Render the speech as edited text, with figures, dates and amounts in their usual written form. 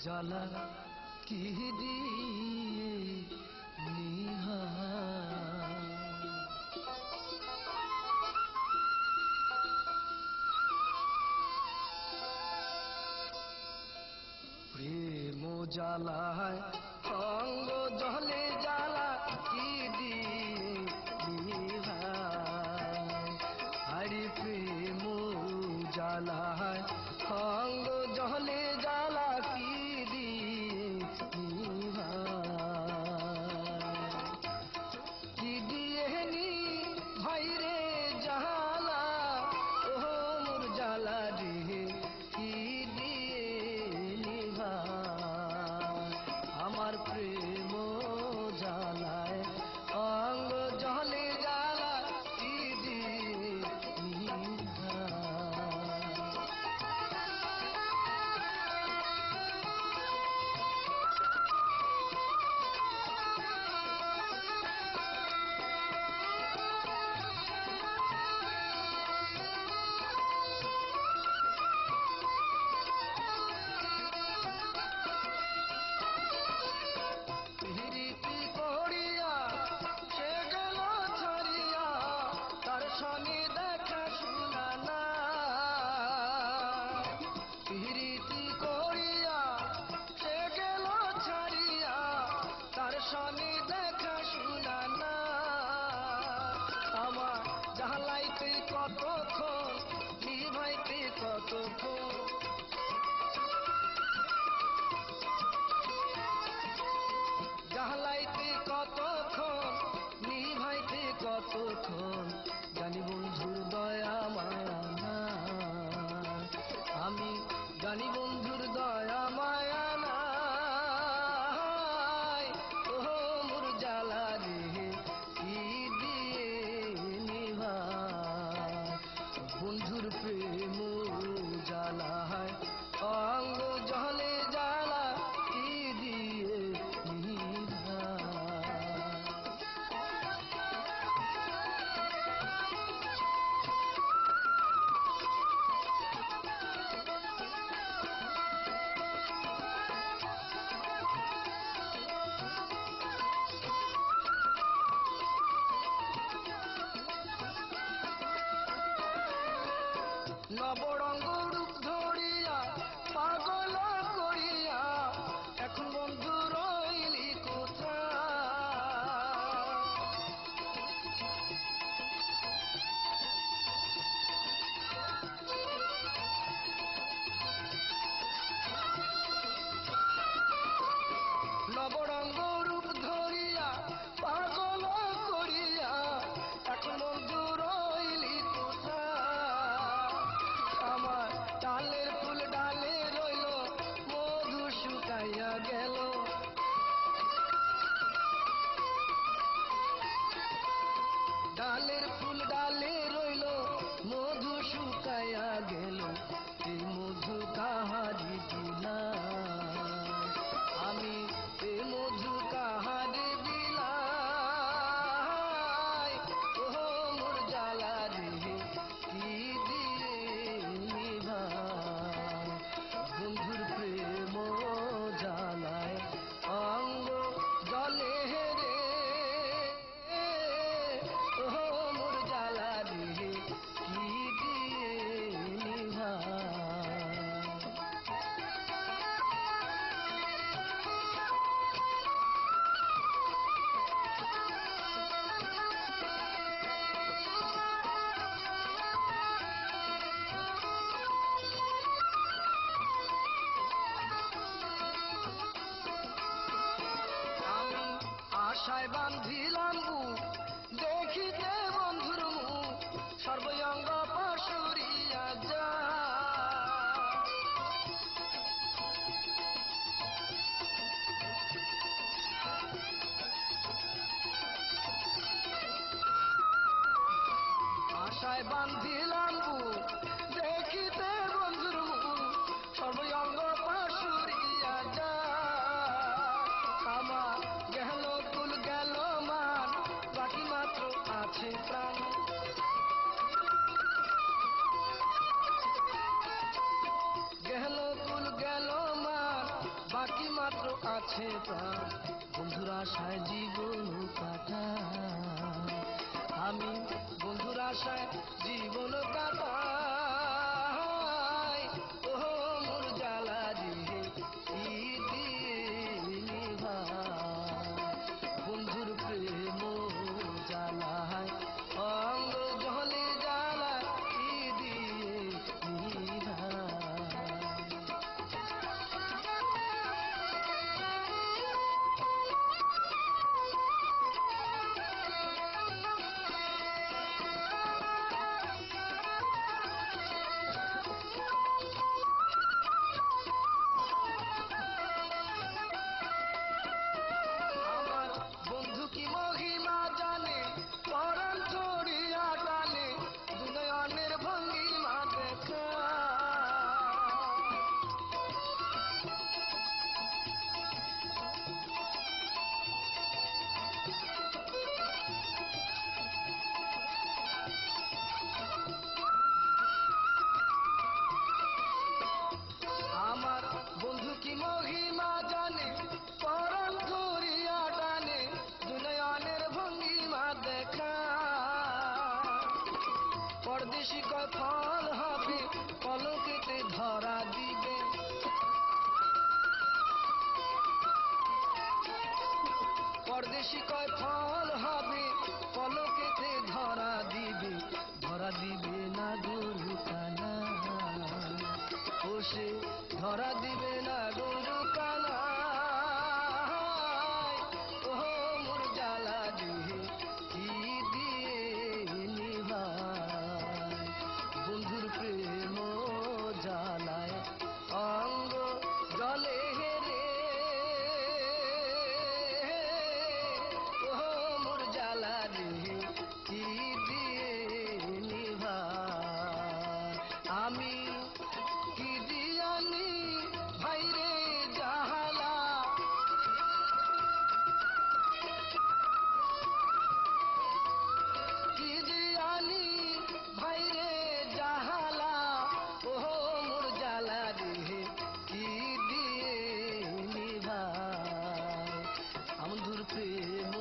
জ্বালা কি দিয়ে নিভাই। প্রেম জ্বালায় অঙ্গ জলে জ্বালা কি দিয়ে নিভাই। আরে প্রেম জ্বালায় অঙ্গ জলে জ্বালা কি দিয়ে নিভাই। কি দিয়ে নিভাই রে জ্বালা, ও মোর জ্বালা রে কি দিয়ে নিভাই। আমার প্রেম জ্বালায় অঙ্গ জলে জ্বালা কি দিয়ে নিভাই। প্রীতি করিয়া সে গেল ছাড়িয়া, তার স্বামী দেখা শোনা না। প্রীতি করিয়া সে গেল ছাড়িয়া, তার স্বামী দেখা শোনা না। আমার জ্বালাইতে কতক্ষণ, নিভাইতে কতক্ষণ, জ্বালাইতে কতক্ষণ, নিভাইতে কতক্ষণ, জানি বন্ধুর দয়া মায়া নাই। আমি জানি বন্ধুর দয়া মায়া নাই। ও মোর জ্বালা রে কি দিয়ে নিভাই। বন্ধুর প্রেম জ্বালায় অঙ্গ জলে জ্বালা কি দিয়ে নিভাই। নবরঙ্গ রূপ ধরিয়া পাগল করিয়া, এখন বন্ধু রইলি কোথায়। নবরঙ্গ রূপ ধরিয়া পাগল করিয়া, এখন বন্ধু রইলি কোথায়। আমার ডালের ফুল ডালে রইল, মধু শুকাইয়া গেল। ডালের ফুল ডালে রইল, মধু শুকাইয়া গেল। এই মধু কাহারি দিলাম, আমি এ মধু কাহারি দিলাই। ও মোর জ্বালা রে কি দিয়ে নিভাই। বন্ধুর প্রেম জ্বালায় অঙ্গ জলে রে, ও মোর জ্বালা রে কি দিয়ে নিভাই। আমি আশায় বান্ধিলাম বুক, দেখিতে বন্ধুর মুখ, সর্বঙ্গ পাশুরিয়া যায়। আশায় বান্ধিলাম বুক, দেখিতে বন্ধুর মুখ, সর্বঙ্গ পাশুরিয়া যায়। আমার গেল কুল গেল মান, বাকি মাত্র আছে প্রাণ। গেল কুল গেল মান, আছে প্রাণ, বন্ধুর আশায় জীবন কাটাই। আমি বন্ধুর আশায় জীবন কাটাই। ও মোর জ্বালা রে কি দিয়ে নিভাই, বন্ধুর প্রেম জ্বালায় অঙ্গ জলে জ্বালায় কি দিয়ে নিভাই। আমার বন্ধু কি মহিমা জানে, পরাণ ছড়িয়া টানে, দুনয়নের ভঙ্গিমা দেখা। আমার বন্ধু কি মহিমা জানে, পরাণ ধরিয়া টানে, দুনয়নের ভঙ্গিমা দেখা। পরদেশি কয় ফল হবে, পলকেতে ধরা দিবে। পরদেশি কয় ফল হবে, পলকেতে ধরা দিবে। ধরা দিবে না গরু কানা, ও সে ধরা দিবে না গরু কানা। ও মোর জ্বালা রে কি দিয়ে নিভাই, বন্ধুর প্রেম জ্বালায় অঙ্গ জলে রে। ও মোর জ্বালা রে কি দিয়ে নিভাই, আমি কি দিয়ানি ভাইরে জাহালা, কি দিয়ানি ভাইরে জাহালা। ও মোর জ্বালা রে কি দিয়ে নিভাই, বন্ধুর প্রেম